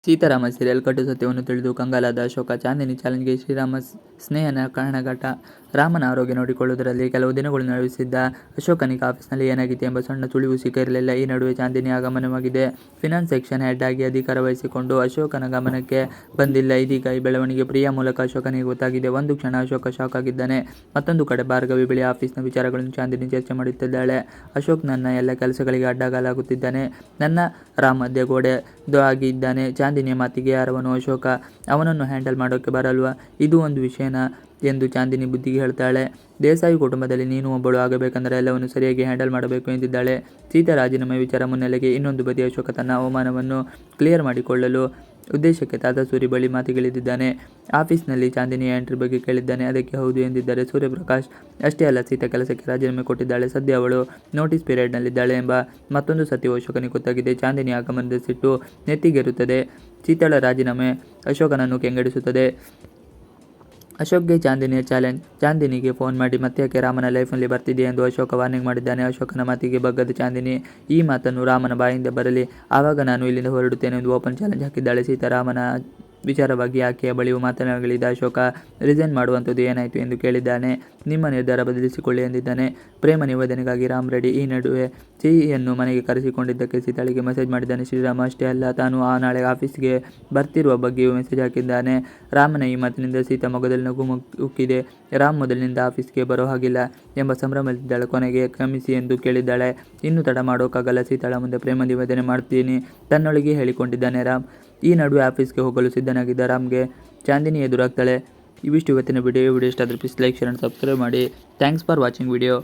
Seetharama serial ಕಟು ಸತ್ಯವನ್ನು ತಿಳಿದು ಕಂಗಾಲಾದ ಅಶೋಕ ಚಾಂದಿನಿ ಚಾಲೆಂಜ್ಗೆ ಶ್ರೀರಾಮ ಸ್ನೇಹನ ಕಾರಣಘಟ್ಟ. ರಾಮನ ಆರೋಗ್ಯ ನೋಡಿಕೊಳ್ಳುವುದರಲ್ಲಿ ಕೆಲವು ದಿನಗಳು ನಡೆಸಿದ್ದ ಅಶೋಕನಿಗೆ ಆಫೀಸ್ನಲ್ಲಿ ಏನಾಗಿದೆ ಎಂಬ ಸಣ್ಣ ಸುಳಿವು ಸಿಕ್ಕಿರಲಿಲ್ಲ. ಈ ನಡುವೆ ಚಾಂದಿನಿ ಆಗಮನವಾಗಿದೆ. ಫಿನಾನ್ಸ್ ಸೆಕ್ಷನ್ ಹೆಡ್ ಆಗಿ ಅಧಿಕಾರ ವಹಿಸಿಕೊಂಡು ಅಶೋಕನ ಗಮನಕ್ಕೆ ಬಂದಿಲ್ಲ. ಇದೀಗ ಈ ಬೆಳವಣಿಗೆ ಪ್ರಿಯಾ ಮೂಲಕ ಅಶೋಕನಿಗೆ ಗೊತ್ತಾಗಿದೆ. ಒಂದು ಕ್ಷಣ ಅಶೋಕ ಶಾಕ್ ಆಗಿದ್ದಾನೆ. ಮತ್ತೊಂದು ಕಡೆ ಭಾರ್ಗವಿ ಬಳಿ ಆಫೀಸ್ನ ವಿಚಾರಗಳನ್ನು ಚಾಂದಿನಿ ಚರ್ಚೆ ಮಾಡುತ್ತಿದ್ದಾಳೆ. ಅಶೋಕ್ ನನ್ನ ಎಲ್ಲ ಕೆಲಸಗಳಿಗೆ ಅಡ್ಡಗಾಲಾಗುತ್ತಿದ್ದಾನೆ. ನನ್ನ ರಾಮ್ ಮಧ್ಯೆ ಗೋಡೆ ಆಗಿ ಇದ್ದಾನೆ. ಚಾಂದಿನಿಯ ಮಾತಿಗೆ ಯಾರವನು ಅಶೋಕ, ಅವನನ್ನು ಹ್ಯಾಂಡಲ್ ಮಾಡೋಕೆ ಬರಲ್ವಾ? ಇದು ಒಂದು ವಿಷಯನಾ ಎಂದು ಚಾಂದಿನಿ ಬುದ್ಧಿಗೆ ಹೇಳ್ತಾಳೆ. ದೇಸಾಯಿ ಕುಟುಂಬದಲ್ಲಿ ನೀನು ಒಬ್ಬಳು ಆಗಬೇಕಂದ್ರೆ ಎಲ್ಲವನ್ನು ಸರಿಯಾಗಿ ಹ್ಯಾಂಡಲ್ ಮಾಡಬೇಕು ಎಂದಿದ್ದಾಳೆ. ಸೀತಾ ರಾಜೀನಾಮೆ ವಿಚಾರ ಮುನ್ನೆಲೆಗೆ ಇನ್ನೊಂದು ಬದಿ ಅಶೋಕ ತನ್ನ ಅವಮಾನವನ್ನು ಕ್ಲಿಯರ್ ಮಾಡಿಕೊಳ್ಳಲು ಉದ್ದೇಶಕ್ಕೆ ತಾತ ಸೂರಿ ಬಳಿ ಮಾತಿಗಿಳಿದಿದ್ದಾನೆ. ಆಫೀಸ್ನಲ್ಲಿ ಚಾಂದಿನಿಯ ಎಂಟ್ರಿ ಬಗ್ಗೆ ಕೇಳಿದ್ದಾನೆ. ಅದಕ್ಕೆ ಹೌದು ಎಂದಿದ್ದಾರೆ ಸೂರ್ಯಪ್ರಕಾಶ್. ಅಷ್ಟೇ ಅಲ್ಲ, ಸೀತಾ ಕೆಲಸಕ್ಕೆ ರಾಜೀನಾಮೆ ಕೊಟ್ಟಿದ್ದಾಳೆ. ಸದ್ಯ ಅವಳು ನೋಟಿಸ್ ಪೀರಿಯಡ್ನಲ್ಲಿದ್ದಾಳೆ ಎಂಬ ಮತ್ತೊಂದು ಸತ್ಯವು ಅಶೋಕನಿಗೆ ಗೊತ್ತಾಗಿದೆ. ಚಾಂದಿನಿ ಆಗಮನದ ಸಿಟ್ಟು ನೆತ್ತಿಗೇರುತ್ತದೆ. ಸೀತಾಳ ರಾಜೀನಾಮೆ ಅಶೋಕನನ್ನು ಕೆಂಗೆಡಿಸುತ್ತದೆ. ಅಶೋಕ್ಗೆ ಚಾಂದಿನಿಯ ಚಾಲೆಂಜ್. ಚಾಂದಿನಿಗೆ ಫೋನ್ ಮಾಡಿ ಮತ್ತ್ಯಾಕೆ ರಾಮನ ಲೈಫ್ನಲ್ಲಿ ಬರ್ತಿದೆಯಾ ಎಂದು ಅಶೋಕ ವಾರ್ನಿಂಗ್ ಮಾಡಿದ್ದಾನೆ. ಅಶೋಕನ ಮಾತಿಗೆ ಬಗ್ಗದ ಚಾಂದಿನಿ ಈ ಮಾತನ್ನು ರಾಮನ ಬಾಯಿಂದ ಬರಲಿ, ಆವಾಗ ನಾನು ಇಲ್ಲಿಂದ ಹೊರಡುತ್ತೇನೆ ಎಂದು ಓಪನ್ ಚಾಲೆಂಜ್ ಹಾಕಿದ್ದಾಳೆ. ಸೀತಾರಾಮನ ವಿಚಾರವಾಗಿ ಆಕೆಯ ಬಳಿಯೂ ಮಾತನಾಡಲಿದ್ದ ಅಶೋಕ ರಿಸೈನ್ ಮಾಡುವಂಥದ್ದು ಏನಾಯಿತು ಎಂದು ಕೇಳಿದ್ದಾನೆ. ನಿಮ್ಮ ನಿರ್ಧಾರ ಬದಲಿಸಿಕೊಳ್ಳಿ ಎಂದಿದ್ದಾನೆ. ಪ್ರೇಮ ನಿವೇದನೆಗಾಗಿ ರಾಮ್ ರೆಡಿ. ಈ ನಡುವೆ ಸಿಹಿಯನ್ನು ಮನೆಗೆ ಕರೆಸಿಕೊಂಡಿದ್ದಕ್ಕೆ ಸೀತಾಳಿಗೆ ಮೆಸೇಜ್ ಮಾಡಿದ್ದಾನೆ ಶ್ರೀರಾಮ. ಅಷ್ಟೇ ಅಲ್ಲ, ತಾನು ನಾಳೆ ಆಫೀಸ್ಗೆ ಬರ್ತಿರುವ ಬಗ್ಗೆಯೂ ಮೆಸೇಜ್ ಹಾಕಿದ್ದಾನೆ. ರಾಮನ ಈ ಮಾತಿನಿಂದ ಸೀತಾ ಮೊಗದಲ್ಲಿ ನಗು ಉಕ್ಕಿದೆ. ರಾಮ್ ಮೊದಲಿನಿಂದ ಆಫೀಸ್ಗೆ ಬರೋ ಹಾಗಿಲ್ಲ ಎಂಬ ಸಂಭ್ರಮದಲ್ಲಿದ್ದಾಳೆ. ಕೊನೆಗೆ ಕ್ಷಮಿಸಿ ಎಂದು ಕೇಳಿದ್ದಾಳೆ. ಇನ್ನು ತಡ ಮಾಡೋಕ್ಕಾಗಲ್ಲ, ಸೀತಾಳ ಮುಂದೆ ಪ್ರೇಮ ನಿವೇದನೆ ಮಾಡ್ತೀನಿ ತನ್ನೊಳಗೆ ಹೇಳಿಕೊಂಡಿದ್ದಾನೆ ರಾಮ್. ಈ ನಡುವೆ ಆಫೀಸ್ಗೆ ಹೋಗಲು ಸಿದ್ಧನಾಗಿದ್ದ ರಾಮ್ಗೆ ಚಾಂದಿನಿ ಎದುರಾಗ್ತಾಳೆ. ಇವಿಷ್ಟು ಇವತ್ತಿನ ವಿಡಿಯೋ ಇಷ್ಟ ಆದರೆ please like, share and subscribe ಮಾಡಿ. Thanks for watching video.